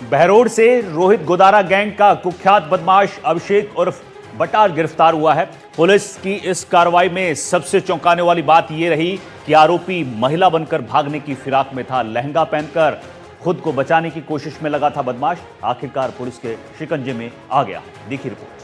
बहरोड से रोहित गोदारा गैंग का कुख्यात बदमाश अभिषेक उर्फ बटार गिरफ्तार हुआ है। पुलिस की इस कार्रवाई में सबसे चौंकाने वाली बात यह रही कि आरोपी महिला बनकर भागने की फिराक में था। लहंगा पहनकर खुद को बचाने की कोशिश में लगा था बदमाश, आखिरकार पुलिस के शिकंजे में आ गया। देखिए रिपोर्ट।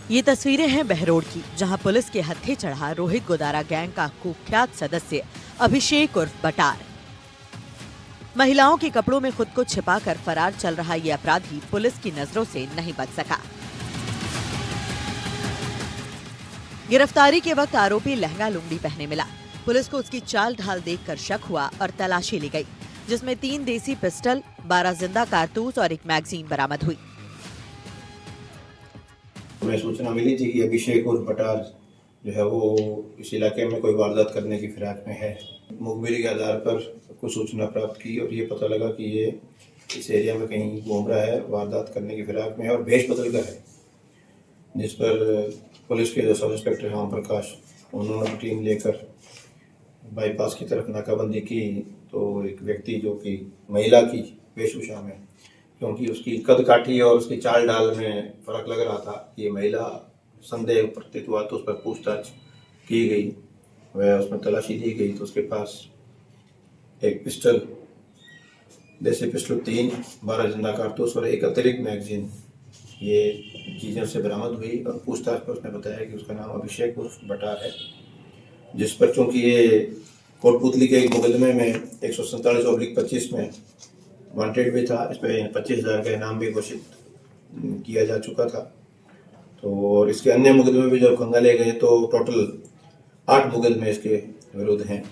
ये तस्वीरें हैं बहरोड की, जहां पुलिस के हत्थे चढ़ा रोहित गोदारा गैंग का कुख्यात सदस्य अभिषेक उर्फ बटार। महिलाओं के कपड़ों में खुद को छिपाकर फरार चल रहा ये अपराधी पुलिस की नजरों से नहीं बच सका। गिरफ्तारी के वक्त आरोपी लहंगा लुंगी पहने मिला। पुलिस को उसकी चाल ढाल देखकर शक हुआ और तलाशी ली गई, जिसमें 3 देसी पिस्टल, 12 जिंदा कारतूस और एक मैगजीन बरामद हुई। हमें सूचना मिली थी कि अभिषेक उर्फ बटार जो है वो इस इलाके में कोई वारदात करने की फिराक में है। मुखबिरी के आधार पर कुछ सूचना प्राप्त की और ये पता लगा कि ये इस एरिया में कहीं घूम रहा है, वारदात करने की फिराक में है और भेष बदल कर है। जिस पर पुलिस के जो सब इंस्पेक्टर राम प्रकाश, उन्होंने टीम लेकर बाईपास की तरफ नाकाबंदी की तो एक व्यक्ति जो कि महिला की वेशभूषा में, क्योंकि उसकी कद काठी और उसकी चाल डाल में फ़र्क लग रहा था कि ये महिला संदेह प्रतीत हुआ, तो उस पर पूछताछ की गई। वह उसमें तलाशी दी गई तो उसके पास एक पिस्टल, देसी पिस्टल 3, 12 जिंदा कारतूस और एक अतिरिक्त मैगजीन, ये चीज़ें उससे बरामद हुई। और पूछताछ पर उसने बताया कि उसका नाम अभिषेक उर्फ बटार है, जिस पर चूँकि ये कोटपुतली के एक मुकदमे में 147/25 में वांटेड भी था, इस पर 25,000 का इनाम भी घोषित किया जा चुका था। तो और इसके अन्य मुकदमे भी जब खंगाले गए तो टोटल 8 मुकदमे इसके विरुद्ध हैं।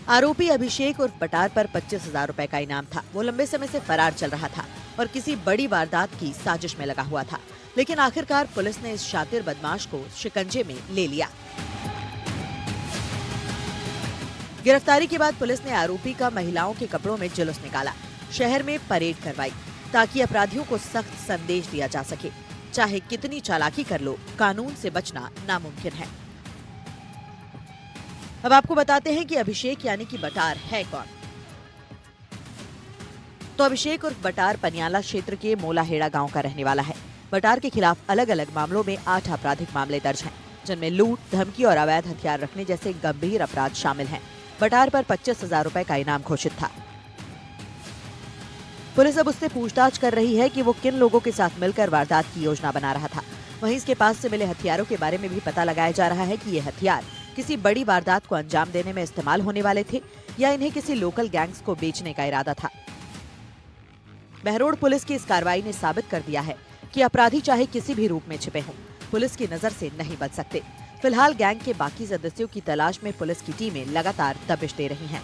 आरोपी अभिषेक उर्फ बटार पर 25,000 रुपए का इनाम था। वो लंबे समय से फरार चल रहा था और किसी बड़ी वारदात की साजिश में लगा हुआ था, लेकिन आखिरकार पुलिस ने इस शातिर बदमाश को शिकंजे में ले लिया। गिरफ्तारी के बाद पुलिस ने आरोपी का महिलाओं के कपड़ों में जुलूस निकाला, शहर में परेड करवाई, ताकि अपराधियों को सख्त संदेश दिया जा सके। चाहे कितनी चालाकी कर लो, कानून से बचना नामुमकिन है। अब आपको बताते हैं कि अभिषेक यानी कि बटार है कौन। तो अभिषेक उर्फ बटार पनियाला क्षेत्र के मोलाहेड़ा गांव का रहने वाला है। बटार के खिलाफ अलग अलग मामलों में 8 आपराधिक मामले दर्ज हैं, जिनमें लूट, धमकी और अवैध हथियार रखने जैसे गंभीर अपराध शामिल हैं। बटार पर 25,000 रुपए का इनाम घोषित था। पुलिस अब उससे पूछताछ कर रही है कि वो किन लोगों के साथ मिलकर वारदात की योजना बना रहा था। वहीं इसके पास से मिले हथियारों के बारे में भी पता लगाया जा रहा है कि ये हथियार किसी बड़ी वारदात को अंजाम देने में इस्तेमाल होने वाले थे या इन्हें किसी लोकल गैंग्स को बेचने का इरादा था। बहरोड पुलिस की इस कार्रवाई ने साबित कर दिया है कि अपराधी चाहे किसी भी रूप में छिपे हों, पुलिस की नजर से नहीं बच सकते। फिलहाल गैंग के बाकी सदस्यों की तलाश में पुलिस की टीमें लगातार दबिश दे रही हैं।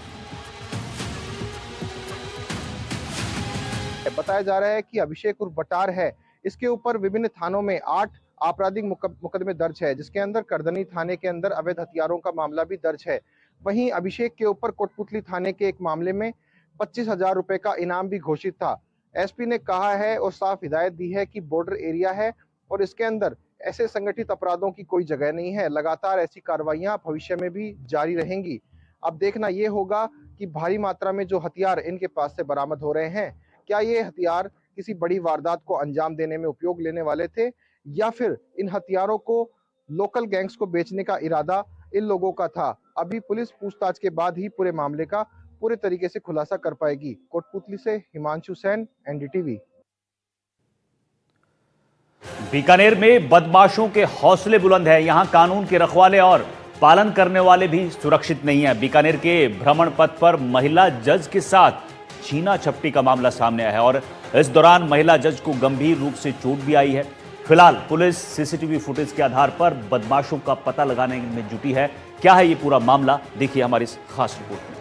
बताया जा रहा है कि अभिषेक उर्फ बटार है, इसके ऊपर विभिन्न थानों में 8 आपराधिक मुकदमे दर्ज है, जिसके अंदर करदनी थाने के अंदर अवैध हथियारों का मामला भी दर्ज है। वहीं अभिषेक के ऊपर कोटपुतली थाने के एक मामले में 25,000 रुपए का इनाम भी घोषित था। एसपी ने कहा है और साफ हिदायत दी है कि बॉर्डर एरिया है और इसके अंदर ऐसे संगठित अपराधों की कोई जगह नहीं है। लगातार ऐसी कार्रवाइयां भविष्य में भी जारी रहेंगी। अब देखना ये होगा कि भारी मात्रा में जो हथियार इनके पास से बरामद हो रहे हैं, क्या ये हथियार किसी बड़ी वारदात को अंजाम देने में उपयोग लेने वाले थे या फिर इन हथियारों को लोकल गैंग्स को बेचने का इरादा इन लोगों का था। अभी पुलिस पूछताछ के बाद ही पूरे मामले का पूरे तरीके से खुलासा कर पाएगी। कोटपुतली से हिमांशु सेन, एनडीटीवी। बीकानेर में बदमाशों के हौसले बुलंद हैं। यहां कानून के रखवाले और पालन करने वाले भी सुरक्षित नहीं हैं। बीकानेर के भ्रमण पथ पर महिला जज के साथ छीना झपटी का मामला सामने आया है और इस दौरान महिला जज को गंभीर रूप से चोट भी आई है। फिलहाल पुलिस सीसीटीवी फुटेज के आधार पर बदमाशों का पता लगाने में जुटी है। क्या है ये पूरा मामला, देखिए हमारी इस खास रिपोर्ट में।